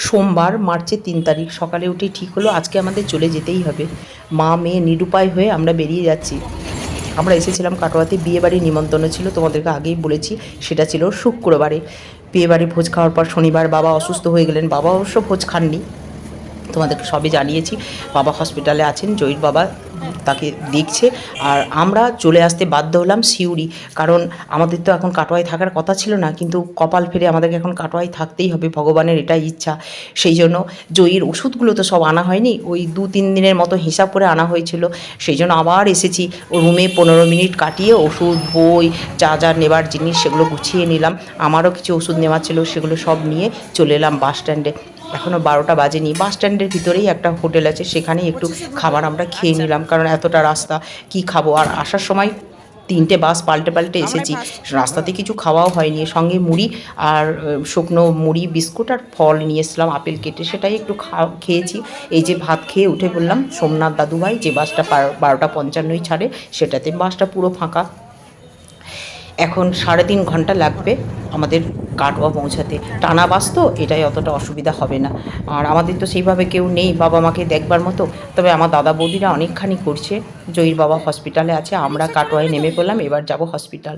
সোমবার মার্চের 3 তারিখ সকালে উঠে ঠিক হলো আজকে আমাদের চলে যেতেই হবে। মা মেয়ে নিরুপায় হয়ে আমরা বেরিয়ে যাচ্ছি। আমরা এসেছিলাম কাটোয়াতে, বিয়েবাড়ির নিমন্ত্রণ ছিল, তোমাদেরকে আগেই বলেছি। সেটা ছিল শুক্রবারে। বিয়েবাড়ি ভোজ খাওয়ার পর শনিবার বাবা অসুস্থ হয়ে গেলেন। বাবা অবশ্য ভোজ খাননি, তোমাদেরকে সবই জানিয়েছি। বাবা হসপিটালে আছেন, জয়ীর বাবা তাকে দেখছে। আর আমরা চলে আসতে বাধ্য হলাম সিউড়ি, কারণ আমাদের তো এখন কাটোয়ায় থাকার কথা ছিল না, কিন্তু কপাল ফিরে আমাদেরকে এখন কাটোয়ায় থাকতেই হবে, ভগবানের এটাই ইচ্ছা। সেই জন্য জয়ীর ওষুধগুলো তো সব আনা হয়নি, ওই 2-3 দিনের মতো হিসাব করে আনা হয়েছিল। সেই জন্য আবার এসেছি, ও রুমে 15 মিনিট কাটিয়ে ওষুধ, বই, যা যা নেবার জিনিস সেগুলো গুছিয়ে নিলাম। আমারও কিছু ওষুধ নেওয়ার ছিল, সেগুলো সব নিয়ে চলে এলাম বাস স্ট্যান্ডে। এখনও 12টা বাজেনি। বাস স্ট্যান্ডের ভিতরেই একটা হোটেল আছে, সেখানেই একটু খাবার আমরা খেয়ে নিলাম, কারণ এতটা রাস্তা কি খাবো। আর আসার সময় 3টে বাস পাল্টে পাল্টে এসেছি, রাস্তাতে কিছু খাওয়াও হয়নি। সঙ্গে মুড়ি আর শুকনো মুড়ি, বিস্কুট আর ফল নিয়ে এসেছিলাম, আপেল কেটে, সেটাই একটু খেয়েছি। এই যে ভাত খেয়ে উঠে বললাম সোমনাথ দাদুভাই, যে বাসটা 12টা 55 ছাড়ে, সেটাতে। বাসটা পুরো ফাঁকা। এখন 3.5 ঘন্টা লাগবে আমাদের কাটোয়া পৌঁছাতে। টানা বাস তো, এটাই অতটা অসুবিধা হবে না। আর আমাদের তো সেইভাবে কেউ নেই বাবা মাকে দেখবার মতো, তবে আমার দাদা বৌদিরা অনেকখানি করছে। জয়ীর বাবা হসপিটালে আছে, আমরা কাটোয়ায় নেমে পড়লাম, এবার যাব হসপিটাল।